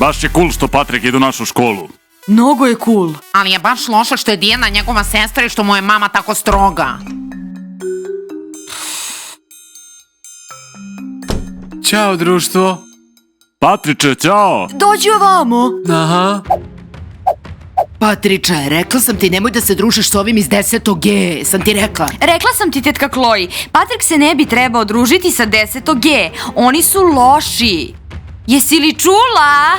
Baš je cool što Patrik ide u našu školu. Mnogo je cool. Ali je baš loše što je Dijana njegova sestra i što mu je mama tako stroga. Ćao, društvo. Patriče, ćao! Dođi ovamo. Aha. Patriče, rekla sam ti nemoj da se družiš s ovim iz 10. G, sam ti rekla. Rekla sam ti, tetka Chloe, Patrik se ne bi trebao družiti sa 10. G. Oni su loši. Jesi li čula?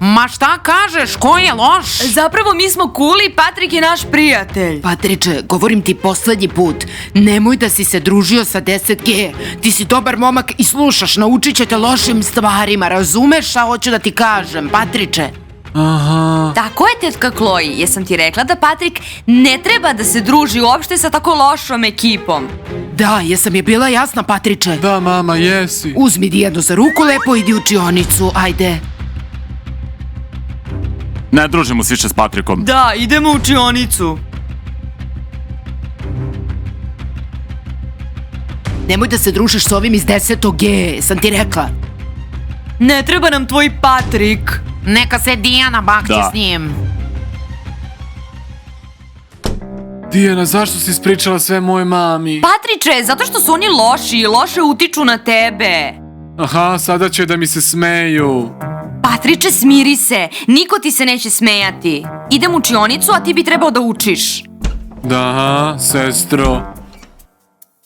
Ma šta kažeš, ko je loš? Zapravo mi smo cool i Patrik je naš prijatelj. Patriče, govorim ti poslednji put, nemoj da si se družio sa 10G. Ti si dobar momak i slušaš, naučit će te lošim stvarima, razumeš šta hoću da ti kažem, Patriče? Aha. Tako je, tetka Chloe, jesam ti rekla da Patrik ne treba da se druži uopšte sa tako lošom ekipom. Da, jesam je bila jasna, Patriče? Da, mama, jesi. Uzmi Dijanu za ruku, lepo idi u učionicu, ajde. Ne družimo se više s Patrikom. Da, idemo u učionicu. Nemoj da se družiš s ovim iz 10. G, sam ti rekla. Ne treba nam tvoj Patrik. Neka se Dijana bakće Da. s njim. Dijana, zašto si ispričala sve moje mami? Patriče, zato što su oni loši i loše utiču na tebe. Aha, sada će da mi se smeju. Patriče, smiri se. Niko ti se neće smejati. Idem u učionicu, a ti bi trebao da učiš. Da, sestro.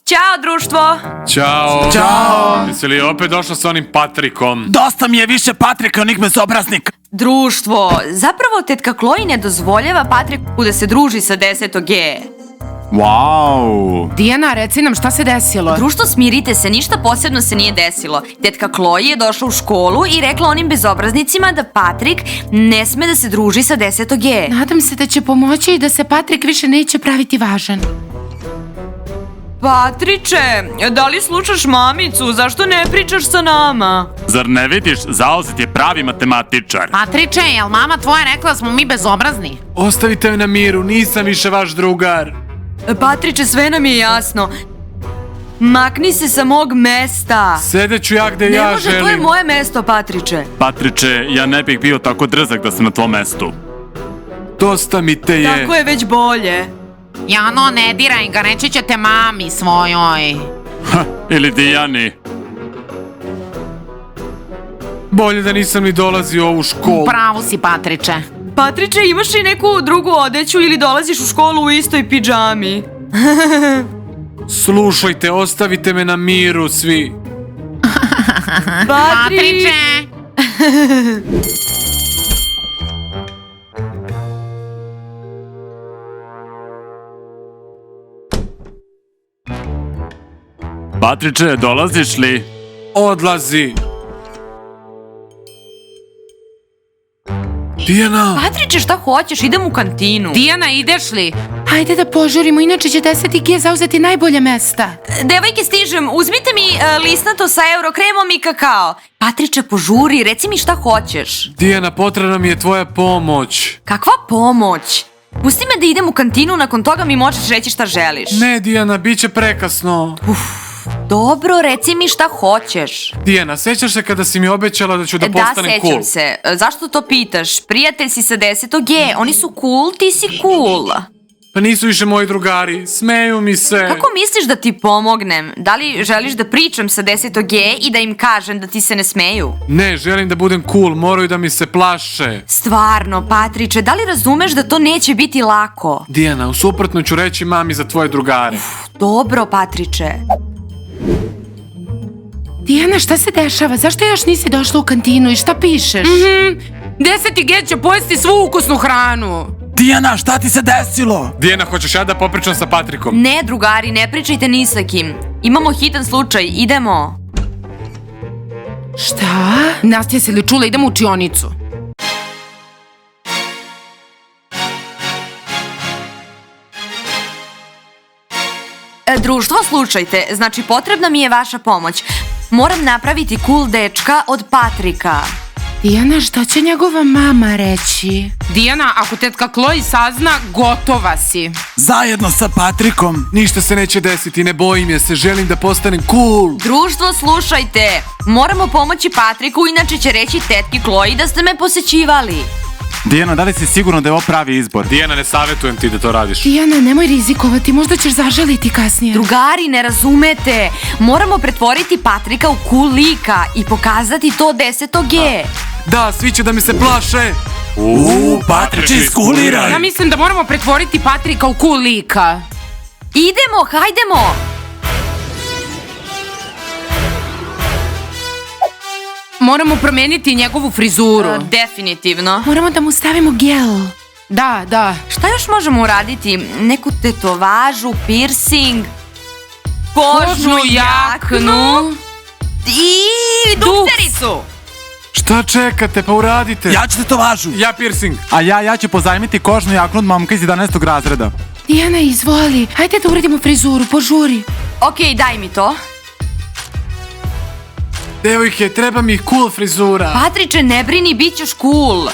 Ćao, društvo. Ćao. Ćao. Jesi li opet došla sa onim Patrikom? Dosta mi je više Patrika, onih bezobraznika. Društvo, zapravo tetka Chloe ne dozvoljava Patriku da se druži sa 10. G. Wow! Dijana, reci nam šta se desilo. Društvo, smirite se, ništa posebno se nije desilo. Tetka Chloe je došla u školu i rekla onim bezobraznicima da Patrik ne sme da se druži sa 10. G. Nadam se da će pomoći i da se Patrik više neće praviti važan. Patriče, da li slušaš mamicu? Zašto ne pričaš sa nama? Zar ne vidiš, zauzet je pravi matematičar. Patriče, jel mama tvoja rekla da smo mi bezobrazni? Ostavite me na miru, nisam više vaš drugar. Patriče, sve nam je jasno. Makni se sa mog mesta. Sedeću ja gde Ne ja može, to je želim. moje mesto, Patriče. Patriče, ja ne bih bio tako drzak da sam na tvom mestu. Dosta mi te je. Tako je već bolje. Jano, ne diraj ga, reći ćete mami svojoj. Ili Dijani. Bolje da nisam ni dolazio u ovu školu. Pravo si, Patriče. Patriče, imaš li neku drugu odeću ili dolaziš u školu u istoj pidžami? Slušajte, ostavite me na miru svi. Patriče! Patriče, dolaziš li? Odlazi. Dijana. Patriče, šta hoćeš? Idem u kantinu. Dijana, ideš li? Hajde da požurimo, inače će 10G zauzeti najbolje mesta. Devojke, stižem. Uzmite mi lisnato sa eurokremom i kakao. Patriče, požuri, reci mi šta hoćeš. Dijana, potrebna mi je tvoja pomoć. Kakva pomoć? Pusti me da idem u kantinu, nakon toga mi možeš reći šta želiš. Ne, Dijana, bit će prekasno. Dobro, reci mi šta hoćeš. Dijana, sećaš se kada si mi obećala da ću da postanem Da, cool? sećam se. Zašto to pitaš? Prijatelj si sa 10. G, oni su cool, ti si cool. Pa nisu više moji drugari, smeju mi se. Kako misliš da ti pomognem? Da li želiš da pričam sa 10. G i da im kažem da ti se ne smeju? Ne, želim da budem cool, moraju da mi se plaše. Stvarno, Patriče, da li razumeš da to neće biti lako? Dijana, u suprotno ću reći mami za tvoje drugare. Dobro, Patriče. Dijana, šta se dešava? Zašto još nisi došla u kantinu i šta pišeš? 10G će pojesti svu ukusnu hranu. Dijana, šta ti se desilo? Dijana, hoćeš ja da popričam sa Patrikom? Ne, drugari, ne pričajte ni sa kim. Imamo hitan slučaj, idemo. Šta? Nastja, se li čula, idemo u učionicu. Društvo, slušajte, znači potrebna mi je vaša pomoć. Moram napraviti cool dečka od Patrika. Dijana, šta će njegova mama reći? Dijana, ako tetka Chloe sazna, gotova si. Zajedno sa Patrikom. Ništa se neće desiti, ne bojim je se, želim da postanem cool. Društvo, slušajte. Moramo pomoći Patriku, inače će reći tetki Chloe da ste me posećivali. Dijana, da li si sigurno da je ovo pravi izbor? Dijana, ne savjetujem ti da to radiš. Dijana, nemoj rizikovati, možda ćeš zažaliti kasnije. Drugari, ne razumete. Moramo pretvoriti Patrika u cool lika i pokazati to 10G. Da, svi će da mi se plaše. Patriče, iskuliraj. Ja mislim da moramo pretvoriti Patrika u cool lika. Idemo, hajdemo. Moramo promeniti njegovu frizuru. Definitivno. Moramo da mu stavimo gel. Da. Šta još možemo uraditi? Neku tetovažu, piercing, kožnu jaknu i duktericu. Šta čekate, pa uradite. Ja ću tetovažu. Ja piercing. A ja ću pozajmiti kožnu jaknu od momka iz 11. razreda. Dijana, izvoli. Hajde da uradimo frizuru, požuri. Okej, daj mi to. Devojke, treba mi cool frizura. Patriče, ne brini, bit ćeš cool.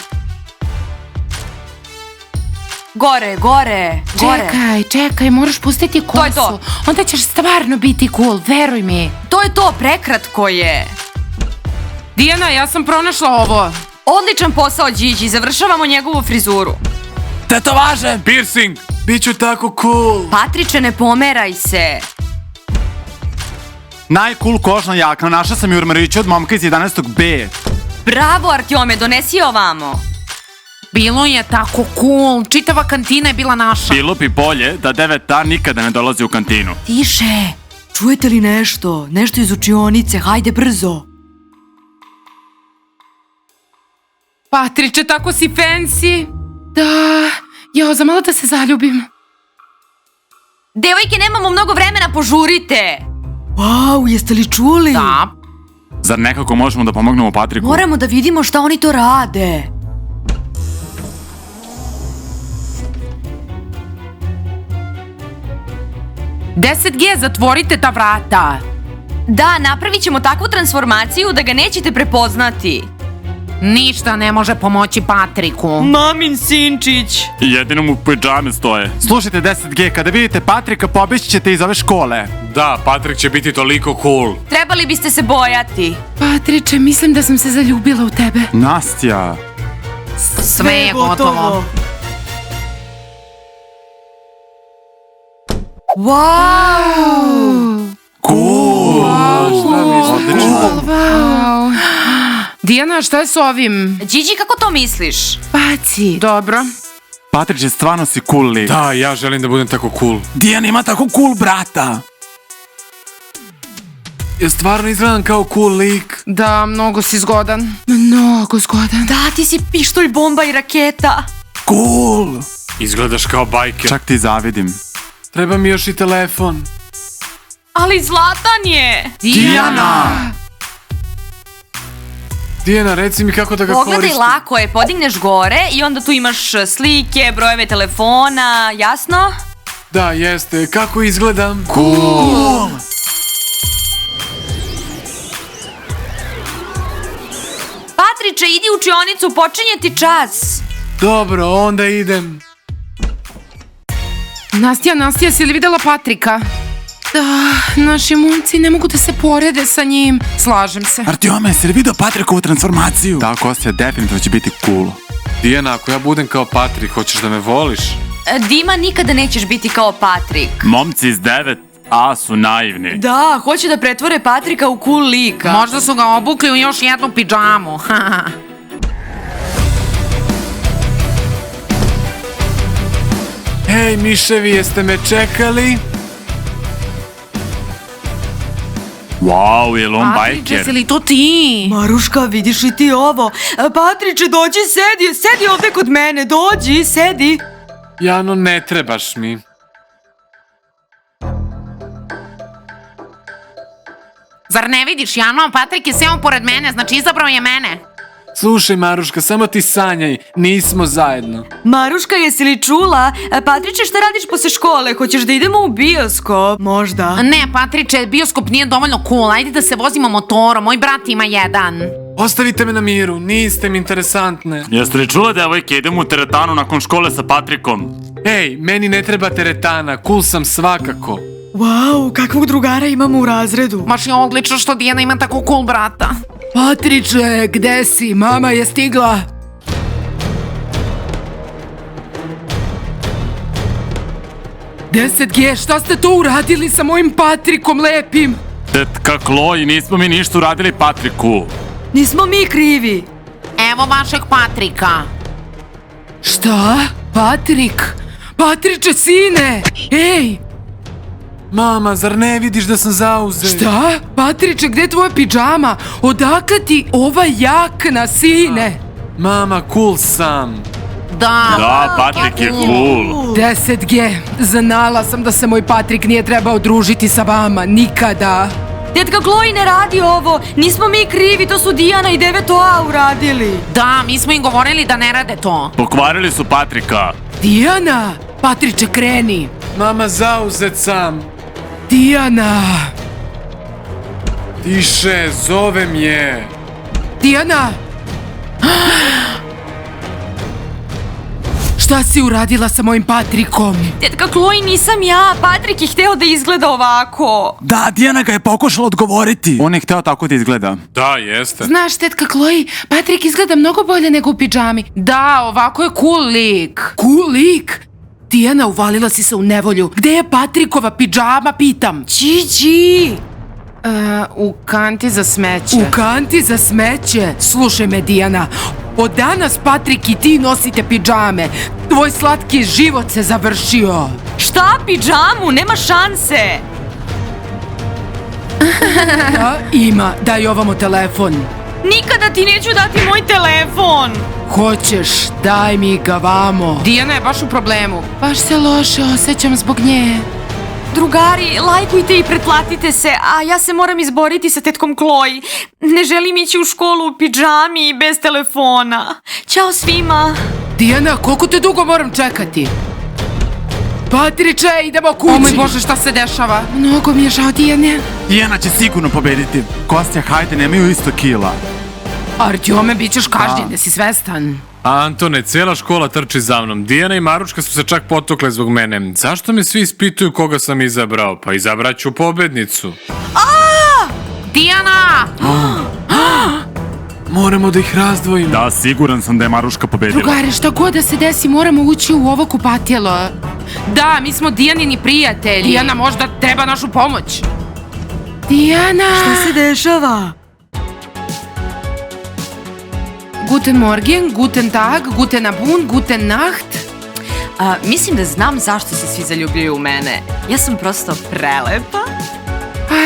Gore. Čekaj, moraš pustiti kosu. To je to. Onda ćeš stvarno biti cool, veruj mi. To je to, prekratko je. Dijana, ja sam pronašla ovo. Odličan posao, Điđi, završavamo njegovu frizuru. Tetovaže. Piercing. Biću tako cool. Patriče, ne pomeraj se. Najcool kožna jakna našla sam ju u ormariću od momka iz 11. B. Bravo, Artjome, donesi je ovamo. Bilo je tako cool. Čitava kantina je bila naša. Bilo bi bolje da 9A nikada ne dolazi u kantinu. Tiše, čujete li nešto? Nešto iz učionice, hajde brzo. Patriče, tako si fancy. Da, ja zamalo da se zaljubim. Devojke, nemamo mnogo vremena, požurite. Wow, jeste li čuli? Da. Zar nekako možemo da pomognemo Patriku? Moramo da vidimo šta oni to rade. Deset G, zatvorite ta vrata. Da, napravit ćemo takvu transformaciju da ga nećete prepoznati. Ništa ne može pomoći Patriku. Mamin sinčić. Jedino mu pidžame stoje. Slušajte 10G, kada vidite Patrika pobeći ćete iz ove škole. Da, Patrik će biti toliko cool. Trebali biste se bojati. Patriče, mislim da sam se zaljubila u tebe. Nastja. Sve je gotovo. Wow! Odlično. Wow. Dijana, šta je s ovim? Điđi, kako to misliš? Baci. Dobro. Patriče, stvarno si cool lik. Da, ja želim da budem tako cool. Dijana ima tako cool brata. Ja stvarno izgledam kao cool lik. Da, mnogo si zgodan. Mnogo zgodan. Da, ti si pištolj, bomba i raketa. Cool. Izgledaš kao bajker. Čak ti zavidim. Treba mi još i telefon. Ali zlatan je. Dijana! Dijana, reci mi kako da ga Pogledaj, koristim. lako je, podigneš gore i onda tu imaš slike, brojeve telefona, jasno? Da, jeste. Kako izgledam? Cool. Patriče, idi u učionicu, počinje ti čas. Dobro, onda idem. Nastja, si li videla Patrika? Da, naši momci ne mogu da se porede sa njim. Slažem se. Artjome, si li vidio Patrikovu transformaciju? Da, Kostja, definitivno će biti cool. Dijana, ako ja budem kao Patrik, hoćeš da me voliš? Dima, nikada nećeš biti kao Patrik. Momci iz 9A su naivni. Da, hoće da pretvore Patrika u cool lika. Možda su ga obukli u još jednu pidžamu. Hej, miševi, jeste me čekali? Wow, je li on Patriče, bajker? si li to ti? Maruška, vidiš li ti ovo? Patriče, dođi, sedi ovde kod mene, dođi, sedi. Jano, ne trebaš mi. Zar ne vidiš, Jano? Patrik je seo pored mene, znači izabrao je mene. Slušaj, Maruška, samo ti sanjaj, nismo zajedno. Maruška, jesi li čula? Patriče, šta radiš posle škole? Hoćeš da idemo u bioskop? Možda. Ne, Patriče, bioskop nije dovoljno cool. Ajde da se vozimo motorom, moj brat ima jedan. Ostavite me na miru, niste mi interesantne. Jeste li čule, devojke, idemo u teretanu nakon škole sa Patrikom? Ej, meni ne treba teretana, cool sam svakako. Wow, kakvog drugara imamo u razredu. Baš je odlično što Dijana ima tako cool brata. Patriče, gde si? Mama je stigla. Deset G, šta ste to uradili sa mojim Patrikom lepim? Tetka Chloe, nismo mi ništa uradili Patriku. Nismo mi krivi. Evo vašeg Patrika. Šta? Patrik? Patriče, sine! Ej! Mama, zar ne vidiš da sam zauzet? Šta? Patriče, gde je tvoja pidžama? Odakle ti ova jakna, sine? Mama, cool sam. Da, Patrik je cool. 10G, znala sam da se moj Patrik nije trebao družiti sa vama, nikada. Tetka Chloe ne radi ovo, nismo mi krivi, to su Dijana i 9A uradili. Da, mi smo im govorili da ne rade to. Pokvarili su Patrika. Dijana, Patriče, kreni. Mama, zauzet sam. Dijana, Tiše, zovem je. Dijana. Šta si uradila sa mojim Patrikom? Tetka Chloe, nisam ja, Patrik je hteo da izgleda ovako. Da, Dijana ga je pokušala odgovoriti. On je hteo tako da izgleda. Da, jeste. Znaš, tetka Chloe, Patrik izgleda mnogo bolje nego u pidžami. Da, ovako je cool lik. Cool lik? Dijana, uvalila si se u nevolju. Gde je Patrikova pidžama, pitam? Čiči! U kanti za smeće. U kanti za smeće? Slušaj me, Dijana. Od danas Patrik i ti nosite pidžame. Tvoj slatki život se završio. Šta, pidžamu? Nema šanse. Da, ima. Daj ovamo telefon. Nikada ti neću dati moj telefon. Hoćeš, daj mi ga vamo. Dijana je baš u problemu. Baš se loše osjećam zbog nje. Drugari, lajkujte i pretplatite se, a ja se moram izboriti sa tetkom Chloe. Ne želim ići u školu u pidžami i bez telefona. Ćao svima. Dijana, koliko te dugo moram čekati? Patriče, idemo kući. O moj Bože, šta se dešava? Mnogo mi je žao, Dijane. Dijana će sigurno pobediti. Kostja, hajde, nemaju isto kila. Artjome, bit ćeš kažnjen, da si svestan. Antone, cijela škola trči za mnom. Dijana i Maruška su se čak potukle zbog mene. Zašto me svi ispituju koga sam izabrao? Pa izabrat ću pobednicu. Dijana! Moramo da ih razdvojimo. Da, siguran sam da je Maruška pobedila. Drugare, šta god da se desi, moramo ući u ovo kupatilo. Da, mi smo Dijanini prijatelji. Dijana, možda treba našu pomoć. Dijana! Šta se dešava? Guten Morgen, guten Tag, guten Abend, guten Nacht. Mislim da znam zašto se svi zaljubljuju u mene. Ja sam prosto prelepa.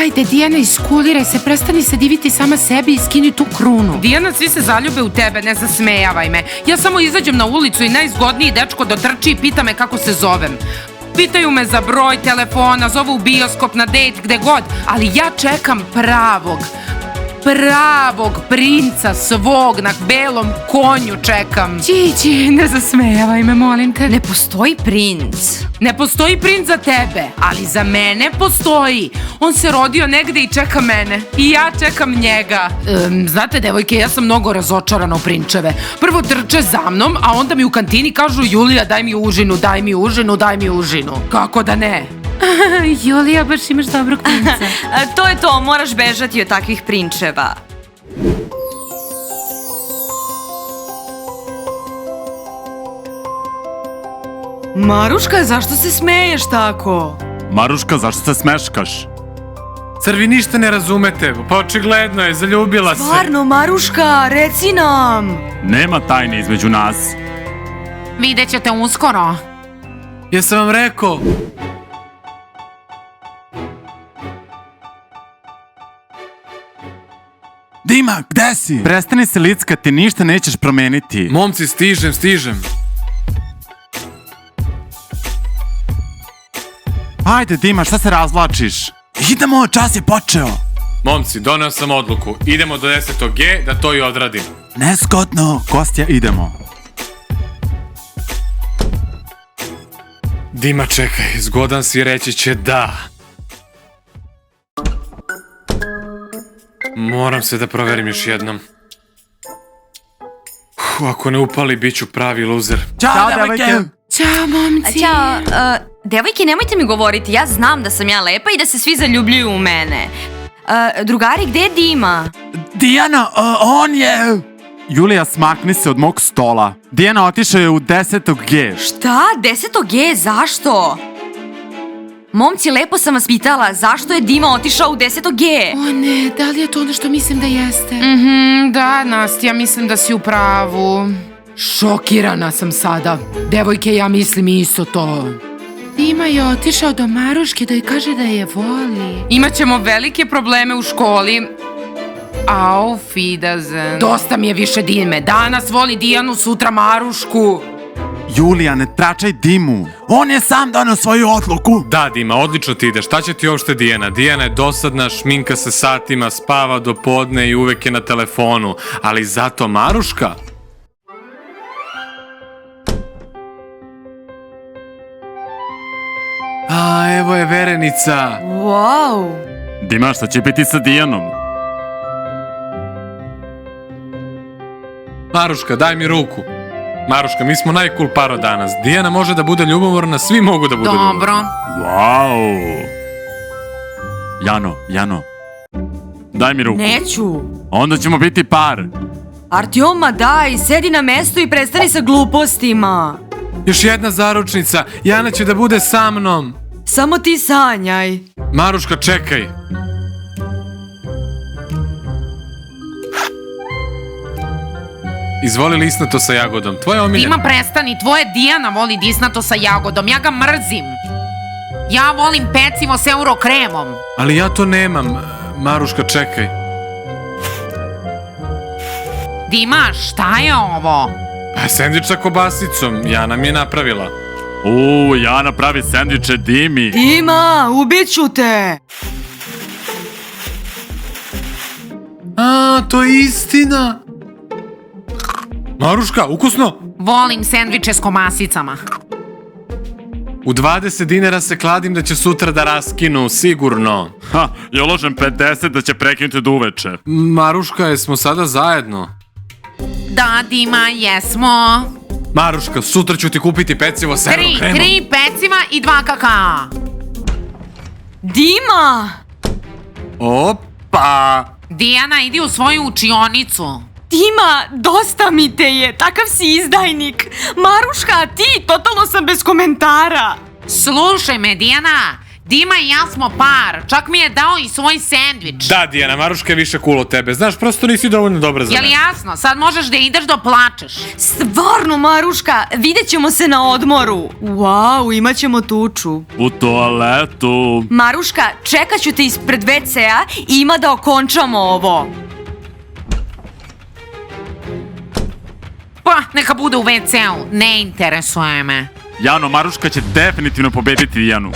Ajde, Dijana, iskuliraj se, prestani se diviti sama sebi i skini tu krunu. Dijana, svi se zaljube u tebe, ne zasmejavaj me. Ja samo izađem na ulicu i najzgodniji dečko dotrči i pita me kako se zovem. Pitaju me za broj telefona, zovu u bioskop, na dejt, gde god, ali ja čekam pravog princa svog, na belom konju čekam. Čići, ne zasmejavaj me, molim te. Ne postoji princ. Ne postoji princ za tebe, ali za mene postoji. On se rodio negde i čeka mene. I ja čekam njega. Znate, devojke, ja sam mnogo razočarana u prinčeve. Prvo trče za mnom, a onda mi u kantini kažu: Julija, daj mi užinu, daj mi užinu, daj mi užinu. Kako da ne? Julija, baš imaš dobrog princa. To je to, moraš bežati od takvih prinčeva. Maruška, zašto se smeješ tako? Maruška, zašto se smeškaš? Zar vi ništa ne razumete? Pa očigledno je, zaljubila se. Stvarno, Maruška, reci nam. Nema tajne između nas. Vidjet ćete uskoro. Jesam vam rekao? Dima, gde si? Prestani se lickati, ništa nećeš promeniti. Momci, stižem. Ajde, Dima, šta se razvlačiš? Idemo, čas je počeo. Momci, doneo sam odluku. Idemo do 10G da to i odradim. Nezgodno. Kostja, idemo. Dima, čekaj, zgodan si, reći će da. Moram se da proverim još jednom. Ako ne upali, bit ću pravi luzer. Ćao, devojke. Ćao, momci. Ćao, devojke, nemojte mi govoriti, ja znam da sam ja lepa i da se svi zaljubljuju u mene. Drugari, gde je Dima? Dijana, on je... Julija, smakni se od mog stola. Dijana otišao je u 10. G. Šta? 10. G? Zašto? Momci, lepo sam vas pitala, zašto je Dima otišao u 10. G? O ne, da li je to ono što mislim da jeste? Da, Nastja, mislim da si u pravu. Šokirana sam sada. Devojke, ja mislim isto to. Dima je otišao do Maruške da joj kaže da je voli. Imaćemo velike probleme u školi. Auf Wiedersehen. Dosta mi je više Dime. Danas voli Dijanu, sutra Marušku. Julija, ne tračaj Dimu. On je sam donio svoju odluku. Da, Dima, odlično ti ide. Šta će ti uopšte Dijana? Dijana je dosadna, šminka se satima, spava do podne i uvek je na telefonu. Ali zato Maruška... A, evo je Verenica. Wow. Dima, šta će biti sa Dijanom? Maruška, daj mi ruku. Maruška, mi smo najcool paro danas. Dijana može da bude ljubomorna, svi mogu da budu ljubomorni. Dobro. Wow. Jano, daj mi ruku. Neću. Onda ćemo biti par. Artjoma, daj, sedi na mestu i prestani sa glupostima. Još jedna zaručnica. Jana će da bude sa mnom. Samo ti sanjaj. Maruška, čekaj. Izvoli lisnato sa jagodom. Tvoje omiljeno. Dima, prestani, tvoje Dijana voli disnato sa jagodom, ja ga mrzim. Ja volim pecivo s euro kremom. Ali ja to nemam. Maruška, čekaj. Dima, šta je ovo? Sendvič sa kobasicom. Jana mi je napravila. Jana pravi sendviče Dimi. Dima, ubiću te. A, to je istina. Maruška, ukusno. Volim sendviče s komasicama. U 20 dinara se kladim da će sutra da raskinu, sigurno. Ha, ja uložem 50 da će prekinuti do uveče. Maruška, jesmo sada zajedno? Da, Dima, jesmo. Maruška, sutra ću ti kupiti pecivo s euro kremom. 3 peciva i 2 kakaa. Dima! Opa! Dijana, idi u svoju učionicu. Dima, dosta mi te je, takav si izdajnik. Maruška, a ti, totalno sam bez komentara. Slušaj me, Dijana. Dima i ja smo par. Čak mi je dao i svoj sendvič. Da, Dijana, Maruška je više cool od tebe. Znaš, prosto nisi dovoljno dobra za Jel mene. jasno? Sad možeš da ideš da plačeš. Stvarno, Maruška, vidjet ćemo se na odmoru. Wow, imat ćemo tuču. U toaletu. Maruška, čekat ću te ispred WC-a i ima da okončamo ovo. Pa, neka bude u WC-u. Ne interesuje me. Jano, Maruška će definitivno pobediti Dijanu.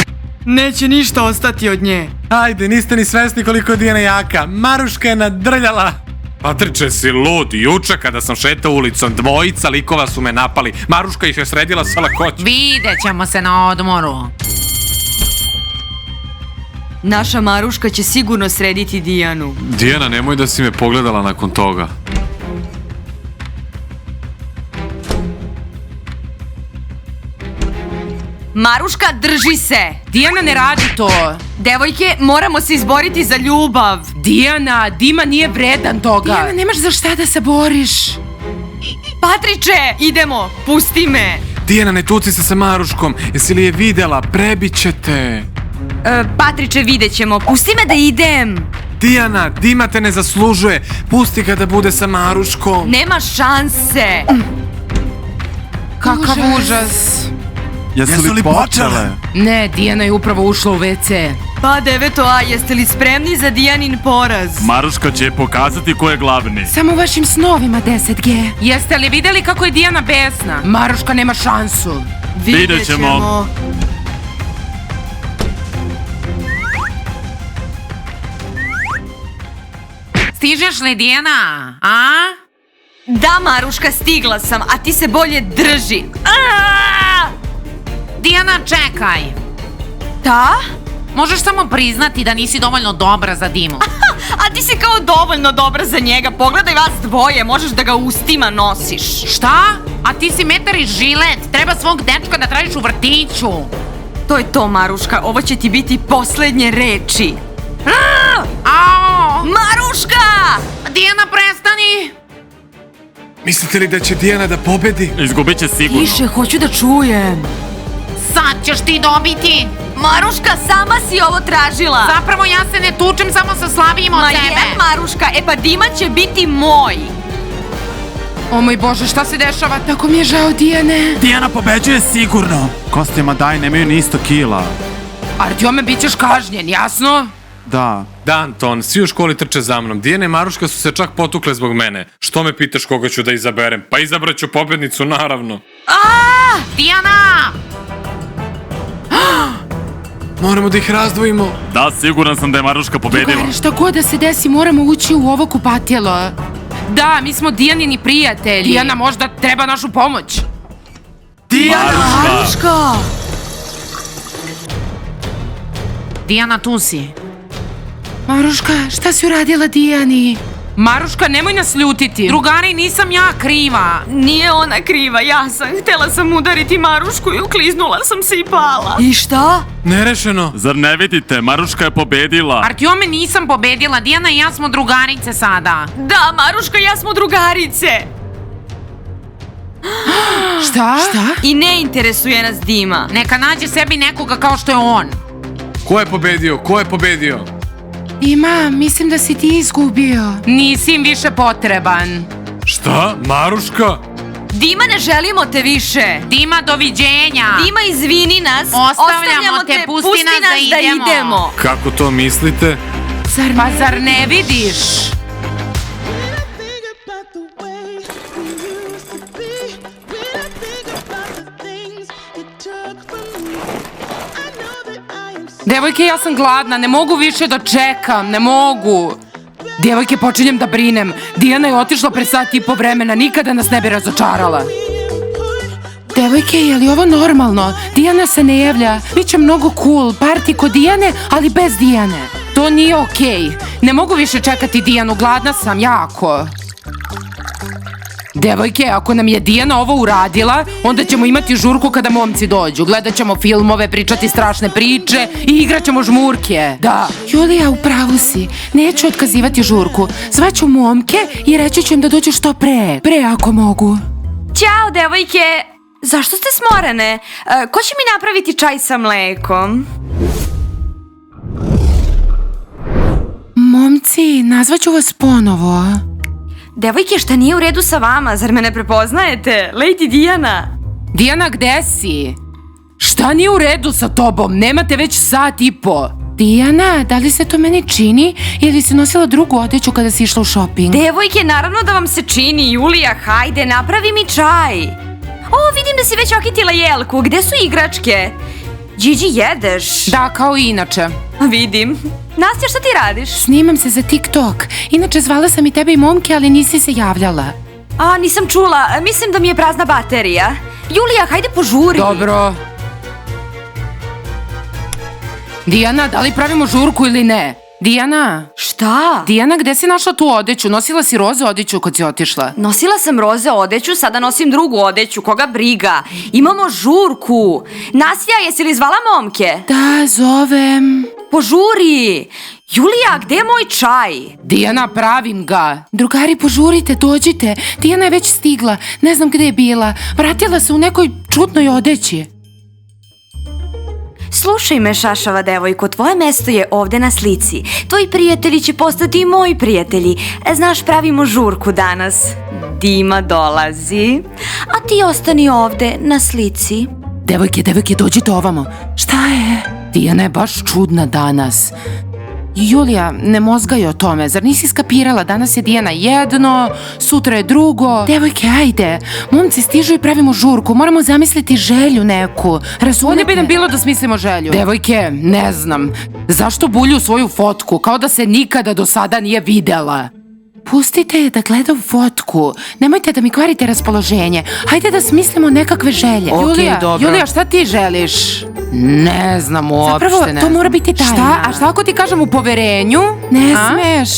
Neće ništa ostati od nje. Ajde, niste ni svesni koliko je Dijana jaka. Maruška je nadrljala. Patriče, si lud. Juče kada sam šetao ulicom, 2 likova su me napali. Maruška ih je sredila sa lakoćom. Vidjet ćemo se na odmoru. Naša Maruška će sigurno srediti Dijanu. Dijana, nemoj da si me pogledala nakon toga. Maruška, drži se. Dijana, ne radi to. Devojke, moramo se izboriti za ljubav. Dijana, Dima nije vredan toga. Dijana, nemaš za šta da se boriš. Patriče, idemo, pusti me. Dijana, ne tuci se sa Maruškom. Jesi li je videla? Prebiće te. Patriče, vidjet ćemo, pusti me da idem. Dijana, Dima te ne zaslužuje. Pusti ga da bude sa Maruškom. Nema šanse. Kakav užas. Jesu li počele? Ne, Dijana je upravo ušla u WC. Pa 9A, jeste li spremni za Dijanin poraz? Maruška će pokazati ko je glavni. Samo u vašim snovima 10G. Jeste li videli kako je Dijana besna? Maruška nema šansu. Vidjet ćemo. Stižeš li, Dijana? A? Da, Maruška, stigla sam, a ti se bolje drži. Dijana, čekaj. Da? Možeš samo priznati da nisi dovoljno dobra za Dimu. A ti si kao dovoljno dobra za njega. Pogledaj vas dvoje, možeš da ga ustima nosiš. Šta? A ti si metar i žilet. Treba svog dečka da tražiš u vrtiću. To je to, Maruška. Ovo će ti biti poslednje reči. Ao! Maruška! Dijana, prestani! Mislite li da će Dijana da pobedi? Izgubit će sigurno. Više, hoću da čujem. Sad ćeš ti dobiti. Maruška, sama si ovo tražila. Zapravo ja se ne tučem samo sa slabijim od Ma sebe. je, Maruška, e pa Dima će biti moj. O moj Bože, šta se dešava? Tako mi je žao, Dijane. Dijana pobeđuje sigurno. Kostjama daj, nemaju ni 100 kila. Artjome, bit ćeš kažnjen, jasno? Da. Da, Anton, svi u školi trče za mnom. Dijana i Maruška su se čak potukle zbog mene. Što me pitaš koga ću da izaberem? Pa izabraću pobednicu, naravno. Dijana! Moramo da ih razdvojimo. Da, siguran sam da je Maruška pobedila. Drugari, šta god da se desi, moramo ući u ovo kupatilo. Da, mi smo Dijanini prijatelji. Dijana možda treba našu pomoć. Maruška! Dijana, tu si. Maruška, šta si uradila Dijani? Maruška, nemoj nas ljutiti. Drugari, nisam ja kriva. Nije ona kriva, ja sam. Htela sam udariti Marušku i ukliznula sam se i pala. I šta? Nerešeno. Zar ne vidite, Maruška je pobedila. Artjome, nisam pobedila. Dijana i ja smo drugarice sada. Da, Maruška i ja smo drugarice. Šta? I ne interesuje nas Dima. Neka nađe sebi nekoga kao što je on. Ko je pobedio? Ko je pobedio? Ima, mislim da si ti izgubio. Nisi im više potreban. Šta? Maruška? Dima, ne želimo te više. Dima, doviđenja. Dima, izvini nas. Ostavljamo te, pusti nas da idemo. Kako to mislite? Zar ne vidiš? Devojke, ja sam gladna, ne mogu više da čekam, ne mogu. Devojke, počinjem da brinem. Dijana je otišla pre sat i po vremena, nikada nas ne bi razočarala. Devojke, je li ovo normalno? Dijana se ne javlja, biće mnogo cool, party kod Dijane, ali bez Dijane. To nije okej. Ne mogu više čekati Dijanu, gladna sam jako. Devojke, ako nam je Dijana ovo uradila, onda ćemo imati žurku kada momci dođu. Gledat ćemo filmove, pričati strašne priče i igrat ćemo žmurke. Da. Julija, u pravu si. Neću otkazivati žurku. Zvaću momke i reći ću im da dođu što pre. Pre ako mogu. Ćao, devojke. Zašto ste smorene? Ko će mi napraviti čaj sa mlekom? Momci, nazvaću vas ponovo. Devojke, šta nije u redu sa vama? Zar me ne prepoznajete? Lady Dijana. Dijana, gde si? Šta nije u redu sa tobom? Nemate već sat i po. Dijana, da li se to meni čini ili si nosila drugu odeću kada si išla u shopping? Devojke, naravno da vam se čini. Julija, hajde, napravi mi čaj. O, vidim da si već okitila jelku. Gde su igračke? Điđi, jedeš? Da, kao i inače. Vidim. Nastja, šta ti radiš? Snimam se za TikTok. Inače, zvala sam i tebe i momke, ali nisi se javljala. A, nisam čula. Mislim da mi je prazna baterija. Julija, hajde požuri. Dobro. Dijana, da li pravimo žurku ili ne? Dijana? Šta? Dijana, gde si našla tu odeću? Nosila si roze odeću kad si otišla. Nosila sam roze odeću, sada nosim drugu odeću. Koga briga? Imamo žurku. Nastja, jesi li zvala momke? Da, zovem. Požuri. Julija, gde je moj čaj? Dijana, pravim ga. Drugari, požurite, dođite. Dijana je već stigla. Ne znam gde je bila. Vratila se u nekoj čudnoj odeći. Slušaj me, šašava devojko, tvoje mesto je ovde na slici. Tvoji prijatelji će postati i moji prijatelji. Znaš, pravimo žurku danas. Dima dolazi, a ti ostani ovde na slici. Devojke, dođite ovamo. Šta je? Dijana je baš čudna danas. Julija, ne mozgaj o tome, zar nisi skapirala? Danas je Dijana jedno, sutra je drugo. Devojke, ajde, momci stižu i pravimo žurku, moramo zamisliti želju neku. Razumete? Bolje bi nam bilo da smislimo želju. Devojke, ne znam, zašto bulju svoju fotku, kao da se nikada do sada nije videla? Pustite je da gleda u fotku, nemojte da mi kvarite raspoloženje, hajde da smislimo nekakve želje. Okej, dobro. Julija, šta ti želiš? Ne znam uopšte, Zapravo, ne to znam. mora biti tajna. Šta? A šta ako ti kažem u poverenju? Ne A? smeš.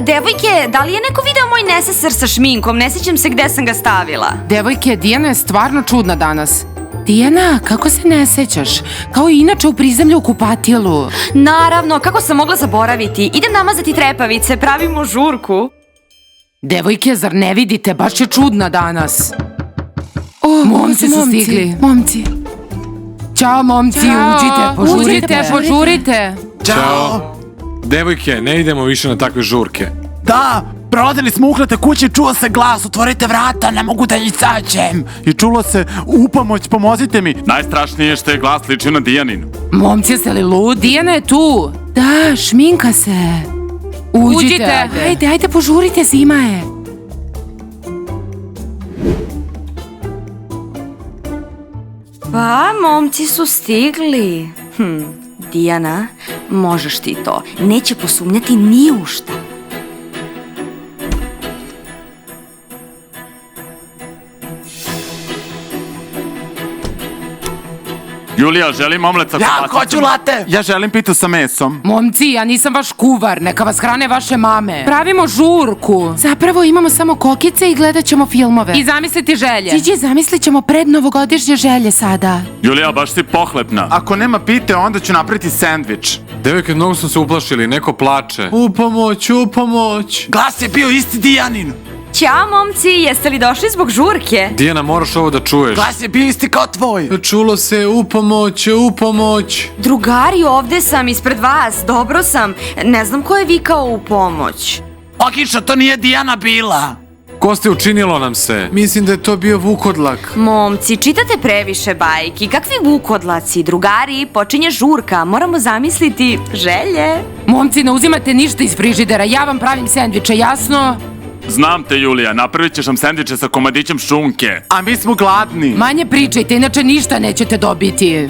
Devojke, da li je neko video moj neseser sa šminkom? Ne sjećam se gde sam ga stavila. Devojke, Dijana je stvarno čudna danas. Dijana, kako se ne sećaš? Kao i inače u prizemlju u kupatilu. Naravno, kako sam mogla zaboraviti? Idem namazati trepavice, pravimo žurku. Devojke, zar ne vidite? Baš je čudna danas. O, momci su stigli. Momci. Ćao, momci, uđite, požurite. Ćao. Devojke, ne idemo više na takve žurke. Da, prolazili smo uklete kuće, čuo se glas, otvorite vrata, ne mogu da izađem. I čulo se, u pomoć, pomozite mi. Najstrašnije je što je glas ličio na Dijanin. Momci, jeste li lud? Dijana je tu. Da, šminka se. Uđite. Ajde, požurite, zima je. Pa, momci su stigli. Dijana, možeš ti to. Neće posumnjati ni u šta. Julija, želim omlet sa Ja kobasicama. hoću late. Ja želim pitu sa mesom. Momci, ja nisam vaš kuvar, neka vas hrane vaše mame. Pravimo žurku. Zapravo imamo samo kokice i gledat ćemo filmove. I zamisliti želje. Điđi, zamislit ćemo prednovogodišnje želje sada. Julija, baš si pohlepna. Ako nema pite, onda ću napraviti sendvič. Devojke, mnogo su se uplašili, neko plače. U pomoć. Glas je bio isti Dijanin. Ćao, momci, jeste li došli zbog žurke? Dijana, moraš ovo da čuješ. Glas je bio isti kao tvoj. Čulo se, u pomoć. Drugari, ovde sam, ispred vas, dobro sam. Ne znam ko je vikao u pomoć. Okično, to nije Dijana bila. Ko ste učinilo nam se? Mislim da je to bio vukodlak. Momci, čitate previše bajki. Kakvi vukodlaci? Drugari, počinje žurka. Moramo zamisliti želje. Momci, ne uzimate ništa iz frižidera, ja vam pravim sendviče, jasno? Znam te, Julija, napravit ćeš nam sendviče sa komadićem šunke. A mi smo gladni. Manje pričajte, inače ništa nećete dobiti.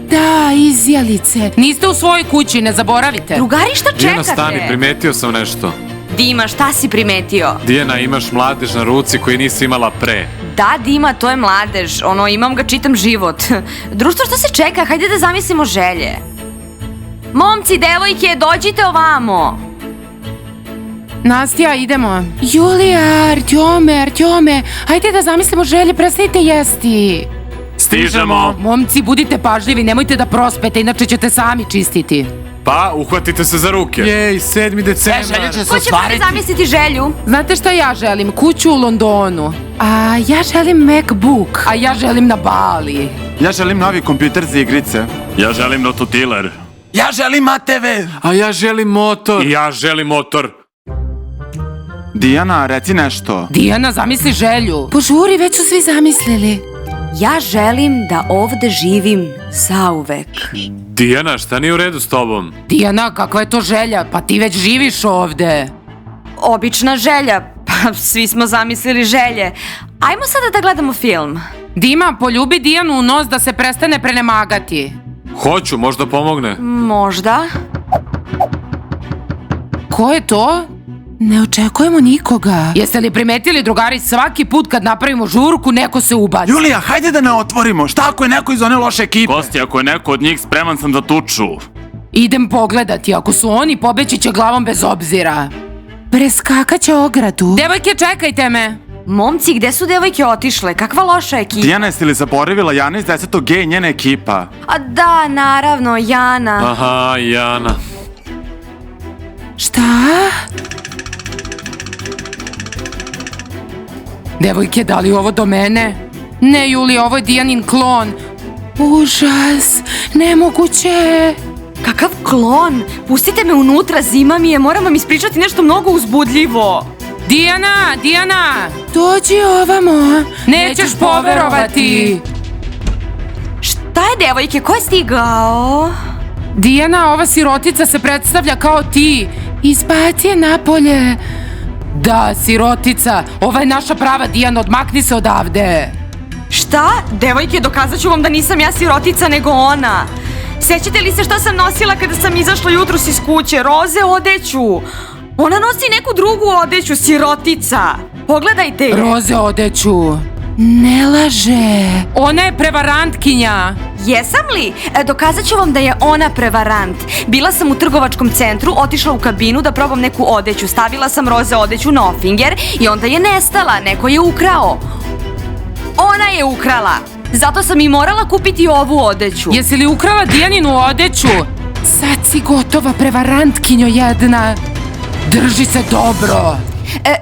Da, izjelice. Niste u svojoj kući, ne zaboravite. Drugari, šta Dijana, čekate? stani, primetio sam nešto. Dima, šta si primetio? Dijana, imaš mladež na ruci koji nisi imala pre. Da, Dima, to je mladež. Imam ga čitam život. Društvo, šta se čeka? Hajde da zamislimo želje. Momci, devojke, dođite ovamo. Nastija, idemo. Julija, Artjome, hajde da zamislimo želje, prestanite jesti. Stižemo. Momci, budite pažljivi, nemojte da prospete, inače ćete sami čistiti. Pa, uhvatite se za ruke. Jej, 7. decembar. Sve želje će se Ko će prvi ostvariti. zamisliti želju? Znate šta ja želim? Kuću u Londonu. A ja želim MacBook. A ja želim na Bali. Ja želim novi kompjuter za igrice. Ja želim rotutiler. Ja želim ATV. A ja želim motor. I ja želim motor. Dijana, reci nešto. Dijana, zamisli želju. Požuri, već su svi zamislili. Ja želim da ovde živim zauvek. Dijana, šta nije u redu s tobom? Dijana, kakva je to želja? Pa ti već živiš ovde. Obična želja. Pa svi smo zamislili želje. Ajmo sada da gledamo film. Dima, poljubi Dijanu u nos da se prestane prenemagati. Hoću, možda pomogne. Možda. Ko je to? Ne očekujemo nikoga. Jeste li primetili, drugari, svaki put kad napravimo žurku, neko se ubaci. Julija, hajde da ne otvorimo. Šta ako je neko iz one loše ekipe? Kosti, ako je neko od njih, spreman sam da tuču. Idem pogledati, ako su oni, pobeći će glavom bez obzira. Preskakaće ogradu. Devojke, čekajte me. Momci, gde su devojke otišle? Kakva loša ekipa. Dijana, jesi li zaboravila Jana iz 10. G i njena ekipa? A da, naravno, Jana. Aha, Jana. Šta? Devojke, da li ovo do mene? Ne, Juli, ovo je Dijanin klon. Užas, nemoguće. Kakav klon? Pustite me unutra, zima mi je, moram vam ispričati nešto mnogo uzbudljivo. Dijana, dođi ovamo. Nećeš poverovati. Šta je, devojke, ko je stigao? Dijana, ova sirotica se predstavlja kao ti. Izbaci je napolje. Da, sirotica, ova je naša prava Dijana, odmakni se odavde. Šta? Devojke, dokazat ću vam da nisam ja sirotica, nego ona. Sećate li se šta sam nosila kada sam izašla jutros iz kuće? Roze odeću. Ona nosi neku drugu odeću, sirotica. Pogledajte je. Roze odeću. Ne laže. Ona je prevarantkinja. Jesam li? Dokazat ću vam da je ona prevarant. Bila sam u trgovačkom centru, otišla u kabinu da probam neku odeću. Stavila sam roze odeću na ofinger i onda je nestala. Neko je ukrao. Ona je ukrala. Zato sam i morala kupiti ovu odeću. Jesi li ukrala Dijaninu odeću? Sad si gotova, prevarantkinjo jedna. Drži se dobro.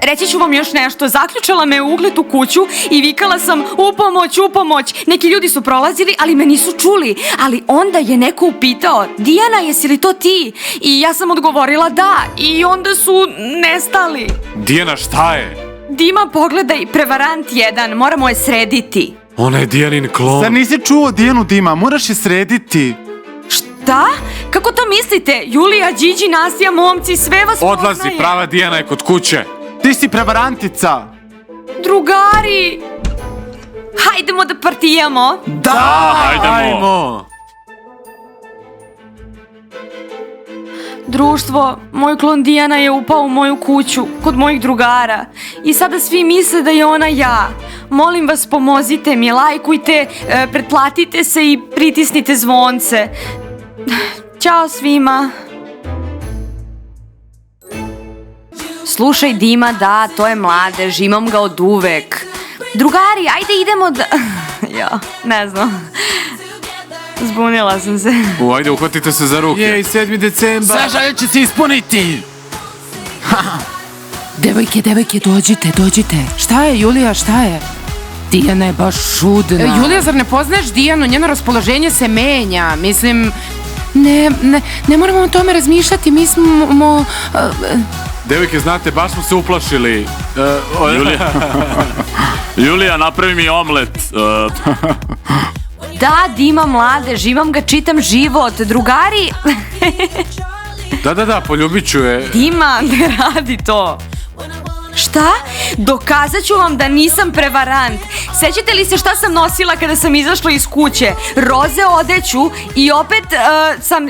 Reći ću vam još nešto. Zaključala me u ugletu kuću i vikala sam u pomoć, u pomoć. Neki ljudi su prolazili, ali me nisu čuli. Ali onda je neko upitao: Dijana, jesi li to ti? I ja sam odgovorila da. I onda su nestali. Dijana, šta je? Dima, pogledaj, prevarant jedan. Moramo je srediti. Ona je Dijanin klon. Zar nisi čuo Dijanu, Dima? Moraš je srediti. Šta? Kako to mislite? Julija, Điđi, Nasija, momci, sve vas Odlazi, poznaje. prava Dijana je kod kuće. Ti si prevarantica. Drugari! Hajdemo da partijamo. Da, Hajdemo. Društvo, moj klon Dijana je upao u moju kuću, kod mojih drugara. I sada svi misle da je ona ja. Molim vas, pomozite mi, lajkujte, pretplatite se i pritisnite zvonce. Ćao svima. Slušaj Dima, da, to je mladež, imam ga od uvek. Drugari, ajde idemo da... Ja, ne znam. Zbunila sam se. Ajde, uhvatite se za ruke. Jej, 7. decembar. sve želje će se ispuniti. Devojke, dođite. Šta je, Julija, šta je? Dijana je baš čudna. Julija, zar ne poznaješ Dijanu? Njeno raspoloženje se menja. Mislim, ne moramo o tome razmišljati. Mi smo... Devojke, znate, baš smo se uplašili. Julija, napravi mi omlet. Da, Dima, mladež, imam ga, čitam život. Drugari... Da, poljubit ću je. Dima, ne radi to. Šta? Dokazat ću vam da nisam prevarant. Sećate li se šta sam nosila kada sam izašla iz kuće? Roze odeću i opet sam...